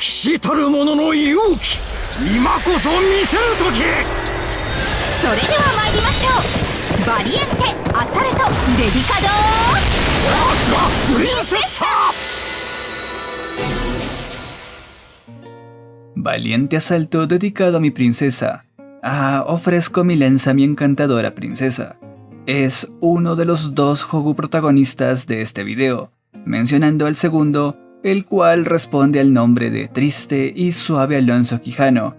士たる者の勇気、今こそ見せる時。それでは参りましょう。バリエンテ・アサルト・デディカドプリンセッサ。 Valiente asalto dedicado a mi princesa. Ofrezco mi lanza a mi encantadora princesa. Es uno de los dos Hogu protagonistas de este video, mencionando al segundo, el cual responde al nombre de triste y suave Alonso Quijano.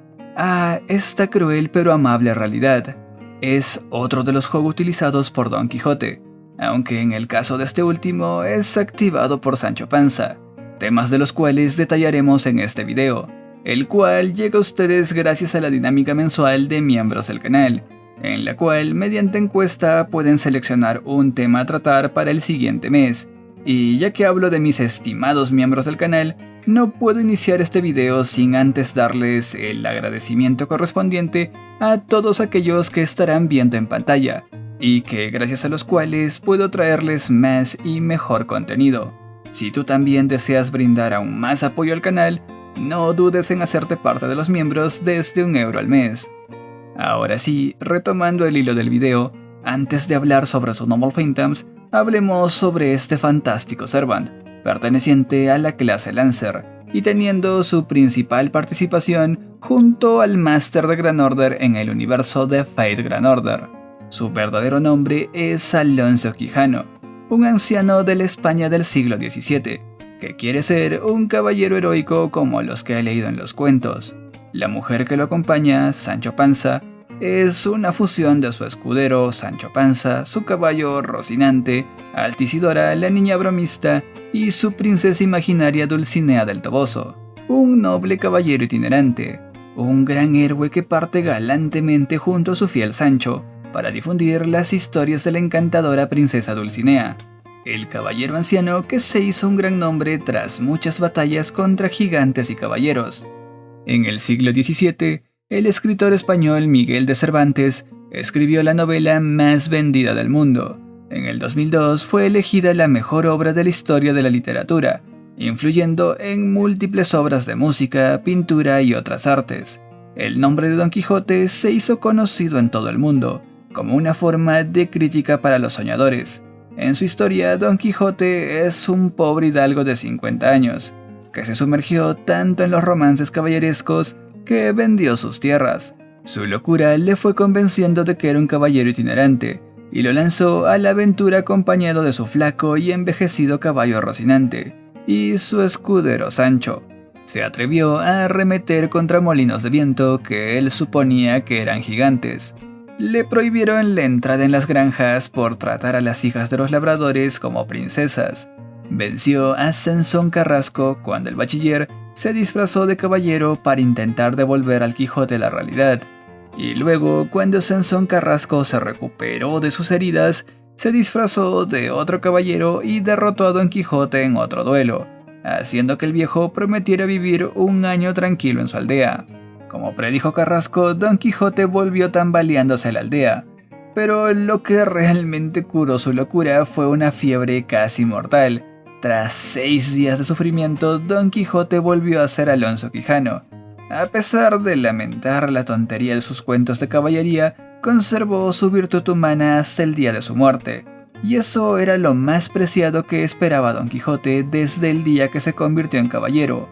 Esta cruel pero amable realidad. Es otro de los Hogu utilizados por Don Quijote, aunque en el caso de este último es activado por Sancho Panza, temas de los cuales detallaremos en este video, el cual llega a ustedes gracias a la dinámica mensual de miembros del canal, en la cual mediante encuesta pueden seleccionar un tema a tratar para el siguiente mes. Y ya que hablo de mis estimados miembros del canal, no puedo iniciar este video sin antes darles el agradecimiento correspondiente a todos aquellos que estarán viendo en pantalla, y que gracias a los cuales puedo traerles más y mejor contenido. Si tú también deseas brindar aún más apoyo al canal, no dudes en hacerte parte de los miembros desde €1 al mes. Ahora sí, retomando el hilo del video, antes de hablar sobre su Noble Phantoms, hablemos sobre este fantástico Servant, perteneciente a la clase Lancer, y teniendo su principal participación junto al Máster de Gran Order en el universo de Fate Grand Order. Su verdadero nombre es Alonso Quijano, un anciano de la España del siglo XVII, que quiere ser un caballero heroico como los que ha leído en los cuentos. La mujer que lo acompaña, Sancho Panza, es una fusión de su escudero Sancho Panza, su caballo Rocinante, Altisidora, la niña bromista, y su princesa imaginaria Dulcinea del Toboso, un noble caballero itinerante, un gran héroe que parte galantemente junto a su fiel Sancho para difundir las historias de la encantadora princesa Dulcinea, el caballero anciano que se hizo un gran nombre tras muchas batallas contra gigantes y caballeros. En el siglo XVII, el escritor español Miguel de Cervantes escribió la novela más vendida del mundo. En el 2002 fue elegida la mejor obra de la historia de la literatura, influyendo en múltiples obras de música, pintura y otras artes. El nombre de Don Quijote se hizo conocido en todo el mundo, como una forma de crítica para los soñadores. En su historia, Don Quijote es un pobre hidalgo de 50 años, que se sumergió tanto en los romances caballerescos que vendió sus tierras. Su locura le fue convenciendo de que era un caballero itinerante, y lo lanzó a la aventura acompañado de su flaco y envejecido caballo Rocinante, y su escudero Sancho. Se atrevió a arremeter contra molinos de viento que él suponía que eran gigantes. Le prohibieron la entrada en las granjas por tratar a las hijas de los labradores como princesas. Venció a Sansón Carrasco cuando el bachiller se disfrazó de caballero para intentar devolver al Quijote la realidad. Y luego, cuando Sansón Carrasco se recuperó de sus heridas, se disfrazó de otro caballero y derrotó a Don Quijote en otro duelo, haciendo que el viejo prometiera vivir un año tranquilo en su aldea. Como predijo Carrasco, Don Quijote volvió tambaleándose a la aldea, pero lo que realmente curó su locura fue una fiebre casi mortal. Tras 6 días de sufrimiento, Don Quijote volvió a ser Alonso Quijano. A pesar de lamentar la tontería de sus cuentos de caballería, conservó su virtud humana hasta el día de su muerte. Y eso era lo más preciado que esperaba Don Quijote desde el día que se convirtió en caballero.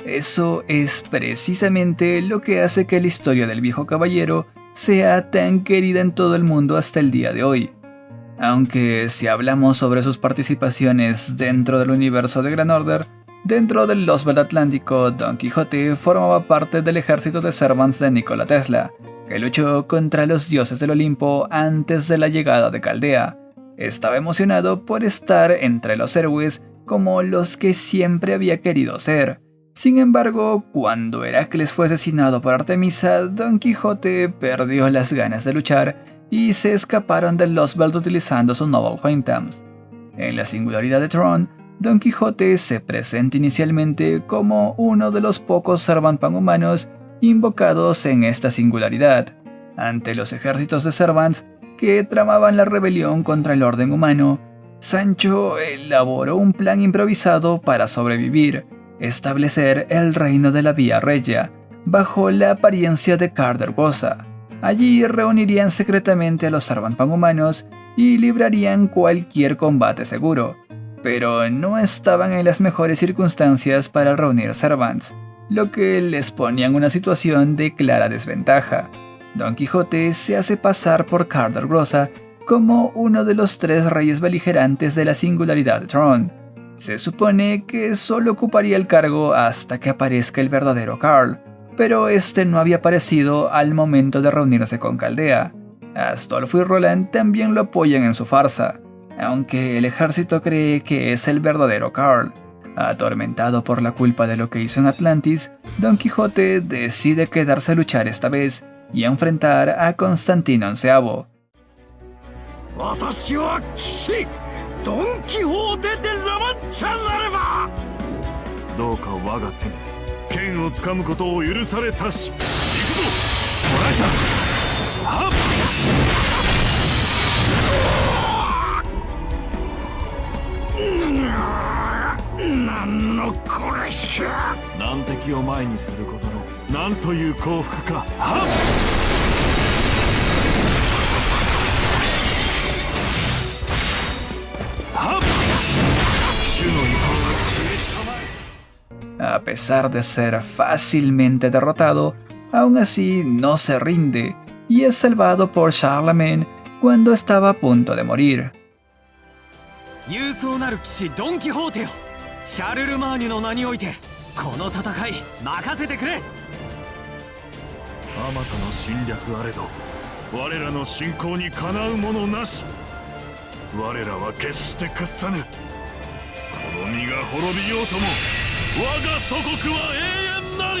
Eso es precisamente lo que hace que la historia del viejo caballero sea tan querida en todo el mundo hasta el día de hoy. Aunque si hablamos sobre sus participaciones dentro del universo de Gran Order, dentro del Lost Atlántico, Don Quijote formaba parte del ejército de Servants de Nikola Tesla, que luchó contra los dioses del Olimpo antes de la llegada de Caldea. Estaba emocionado por estar entre los héroes como los que siempre había querido ser. Sin embargo, cuando Heracles fue asesinado por Artemisa, Don Quijote perdió las ganas de luchar y se escaparon del Lost Belt utilizando su Noble Phantoms. En la singularidad de Tron, Don Quijote se presenta inicialmente como uno de los pocos Servant panhumanos invocados en esta singularidad, ante los ejércitos de Servants que tramaban la rebelión contra el orden humano. Sancho elaboró un plan improvisado para sobrevivir, establecer el reino de la Vía Regia, bajo la apariencia de Carder Goza. Allí reunirían secretamente a los Servant panhumanos y librarían cualquier combate seguro, pero no estaban en las mejores circunstancias para reunir Servants, lo que les ponía en una situación de clara desventaja. Don Quijote se hace pasar por Carder Goza como uno de los 3 reyes beligerantes de la singularidad de Tron. Se supone que solo ocuparía el cargo hasta que aparezca el verdadero Carl, pero este no había aparecido al momento de reunirse con Caldea. Astolfo y Roland también lo apoyan en su farsa, aunque el ejército cree que es el verdadero Carl. Atormentado por la culpa de lo que hizo en Atlantis, Don Quijote decide quedarse a luchar esta vez y enfrentar a Constantino XI. 私は騎士ドン・キホーテ・デ・ラ・マンチャなればどうか我が手剣をつかむことを許されたし行くぞトライさんはっ何のこれしきゃ難敵を前にすることのなんという幸福かはっA pesar de ser fácilmente derrotado, aún así no se rinde y es salvado por Charlemagne cuando estaba a punto de morir. 勇壮なる騎士ドン・キホーテよ、シャルルマーニュの名においてこの戦い任せてくれ。あまたの侵略あれど我らの信仰にかなうものなし。我らは決して屈さぬ。この身が滅びようとも我が祖国は永遠なり。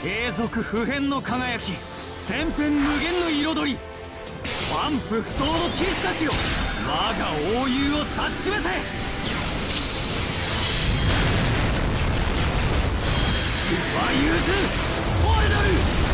永続不変の輝き、千変無限の彩り、万夫不倒の騎士たちよ、我が英雄を指し示せ。主は融通我なる。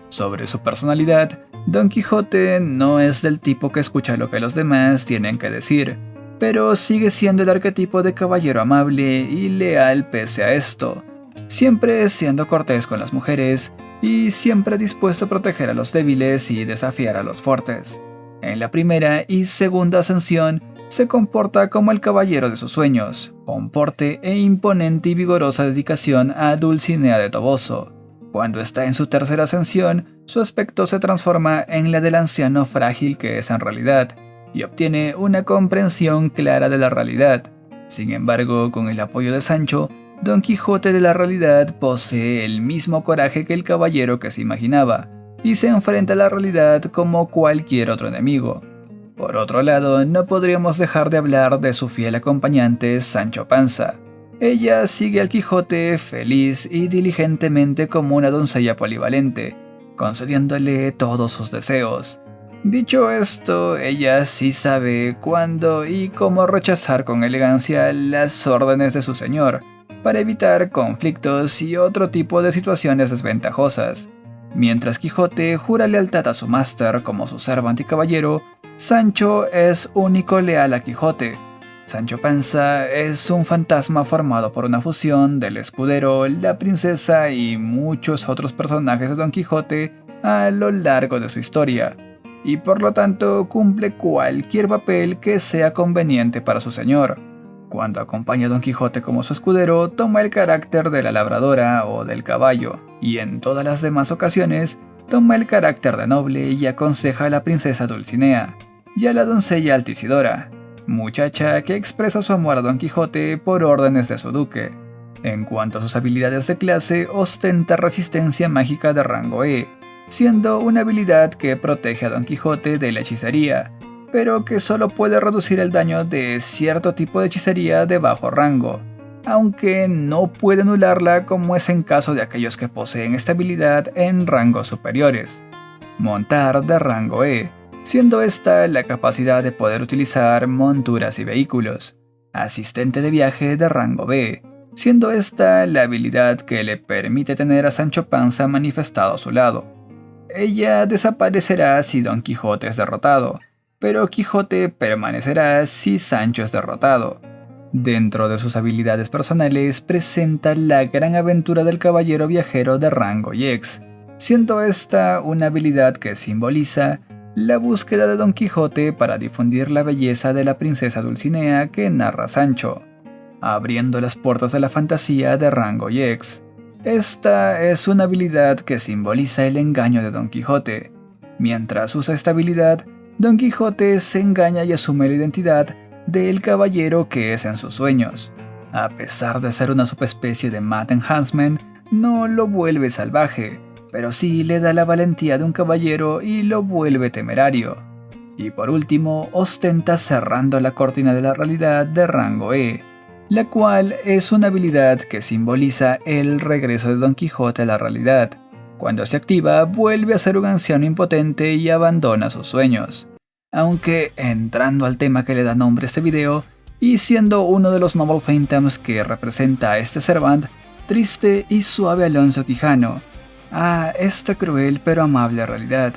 Sobre su personalidad, Don Quijote no es del tipo que escucha lo que los demás tienen que decir, pero sigue siendo el arquetipo de caballero amable y leal pese a esto, siempre siendo cortés con las mujeres y siempre dispuesto a proteger a los débiles y desafiar a los fuertes. En la primera y segunda ascensión se comporta como el caballero de sus sueños, con porte e imponente y vigorosa dedicación a Dulcinea de Toboso. Cuando está en su tercera ascensión, su aspecto se transforma en la del anciano frágil que es en realidad, y obtiene una comprensión clara de la realidad. Sin embargo, con el apoyo de Sancho, Don Quijote de la realidad posee el mismo coraje que el caballero que se imaginaba, y se enfrenta a la realidad como cualquier otro enemigo. Por otro lado, no podríamos dejar de hablar de su fiel acompañante Sancho Panza. Ella sigue al Quijote feliz y diligentemente como una doncella polivalente, concediéndole todos sus deseos. Dicho esto, ella sí sabe cuándo y cómo rechazar con elegancia las órdenes de su señor, para evitar conflictos y otro tipo de situaciones desventajosas. Mientras Quijote jura lealtad a su máster como su servant y caballero, Sancho es único leal a Quijote. Sancho Panza es un fantasma formado por una fusión del escudero, la princesa y muchos otros personajes de Don Quijote a lo largo de su historia, y por lo tanto cumple cualquier papel que sea conveniente para su señor. Cuando acompaña a Don Quijote como su escudero, toma el carácter de la labradora o del caballo, y en todas las demás ocasiones toma el carácter de noble y aconseja a la princesa Dulcinea y a la doncella Altisidora, muchacha que expresa su amor a Don Quijote por órdenes de su duque. En cuanto a sus habilidades de clase, ostenta resistencia mágica de rango E, siendo una habilidad que protege a Don Quijote de la hechicería, pero que solo puede reducir el daño de cierto tipo de hechicería de bajo rango, aunque no puede anularla como es en caso de aquellos que poseen esta habilidad en rangos superiores. Montar de rango E, siendo esta la capacidad de poder utilizar monturas y vehículos. Asistente de viaje de rango B, siendo esta la habilidad que le permite tener a Sancho Panza manifestado a su lado. ella desaparecerá si Don Quijote es derrotado, pero Quijote permanecerá si Sancho es derrotado. Dentro de sus habilidades personales presenta la gran aventura del caballero viajero de rango X, siendo esta una habilidad que simboliza la búsqueda de Don Quijote para difundir la belleza de la princesa Dulcinea que narra Sancho, abriendo las puertas de la fantasía de rango X. Esta es una habilidad que simboliza el engaño de Don Quijote. Mientras usa esta habilidad, Don Quijote se engaña y asume la identidad del caballero que es en sus sueños. A pesar de ser una subespecie de Mad Enhancement, no lo vuelve salvaje, pero sí le da la valentía de un caballero y lo vuelve temerario. Y por último, ostenta cerrando la cortina de la realidad de rango E, la cual es una habilidad que simboliza el regreso de Don Quijote a la realidad. Cuando se activa, vuelve a ser un anciano impotente y abandona sus sueños. Aunque, entrando al tema que le da nombre a este video, y siendo uno de los Noble Phantoms que representa a este Servant, triste y suave Alonso Quijano, a esta cruel pero amable realidad,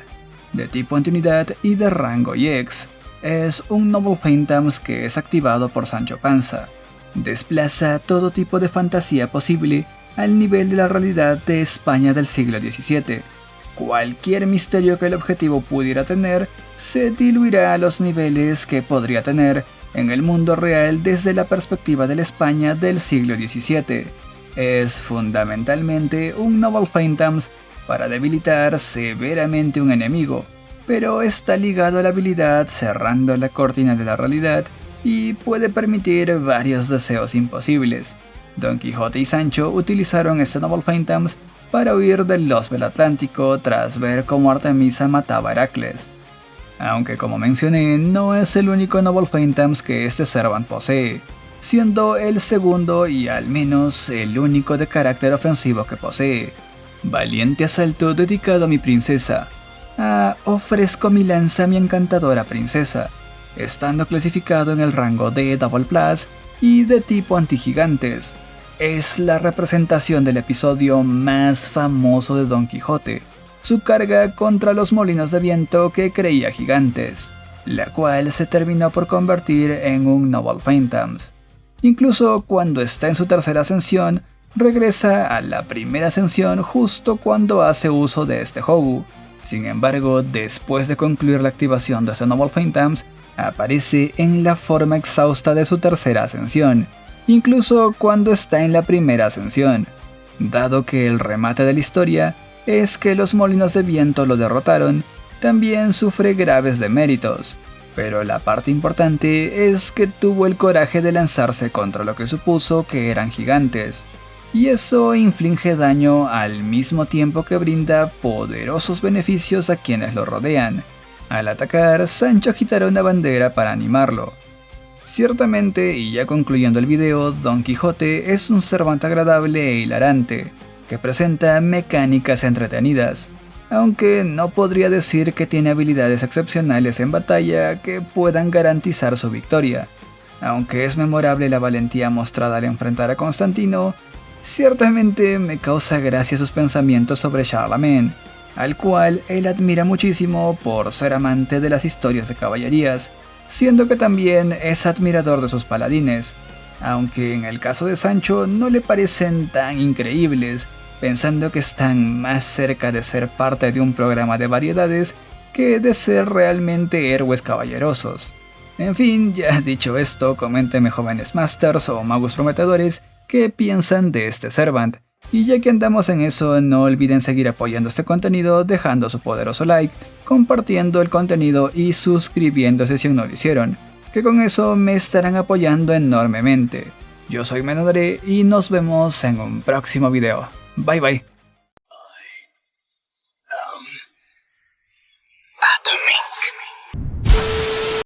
de tipo antiunidad y de rango X, es un Noble Phantoms que es activado por Sancho Panza. Desplaza todo tipo de fantasía posible al nivel de la realidad de España del siglo XVII. Cualquier misterio que el objetivo pudiera tener se diluirá a los niveles que podría tener en el mundo real desde la perspectiva de la España del siglo XVII. Es fundamentalmente un Noble Phantoms para debilitar severamente un enemigo, pero está ligado a la habilidad cerrando la cortina de la realidad y puede permitir varios deseos imposibles. Don Quijote y Sancho utilizaron este Noble Phantoms para huir del Los del Atlántico tras ver cómo Artemisa mataba a Heracles. Aunque como mencioné, no es el único Noble Phantoms que este Servant posee, siendo el segundo y al menos el único de carácter ofensivo que posee. Valiente asalto dedicado a mi princesa. Ofrezco mi lanza a mi encantadora princesa, estando clasificado en el rango de Double Plus y de tipo antigigantes. Es la representación del episodio más famoso de Don Quijote, su carga contra los molinos de viento que creía gigantes, la cual se terminó por convertir en un Noble Phantoms. Incluso cuando está en su tercera ascensión, regresa a la primera ascensión justo cuando hace uso de este Hogu. Sin embargo, después de concluir la activación de este Noble Phantoms, aparece en la forma exhausta de su tercera ascensión, incluso cuando está en la primera ascensión, dado que el remate de la historia es que los molinos de viento lo derrotaron. También sufre graves deméritos, pero la parte importante es que tuvo el coraje de lanzarse contra lo que supuso que eran gigantes, y eso inflige daño al mismo tiempo que brinda poderosos beneficios a quienes lo rodean. Al atacar, Sancho agitará una bandera para animarlo. Ciertamente, y ya concluyendo el video, Don Quijote es un Servant agradable e hilarante, que presenta mecánicas entretenidas, aunque no podría decir que tiene habilidades excepcionales en batalla que puedan garantizar su victoria. Aunque es memorable la valentía mostrada al enfrentar a Constantino, ciertamente me causa gracia sus pensamientos sobre Charlemagne, al cual él admira muchísimo por ser amante de las historias de caballerías, siendo que también es admirador de sus paladines, aunque en el caso de Sancho no le parecen tan increíbles, pensando que están más cerca de ser parte de un programa de variedades que de ser realmente héroes caballerosos. En fin, ya dicho esto, coméntenme jóvenes masters o magos prometedores qué piensan de este Servant. Y ya que andamos en eso, no olviden seguir apoyando este contenido dejando su poderoso like, compartiendo el contenido y suscribiéndose si aún no lo hicieron, que con eso me estarán apoyando enormemente. Yo soy Menodore y nos vemos en un próximo video. Bye bye.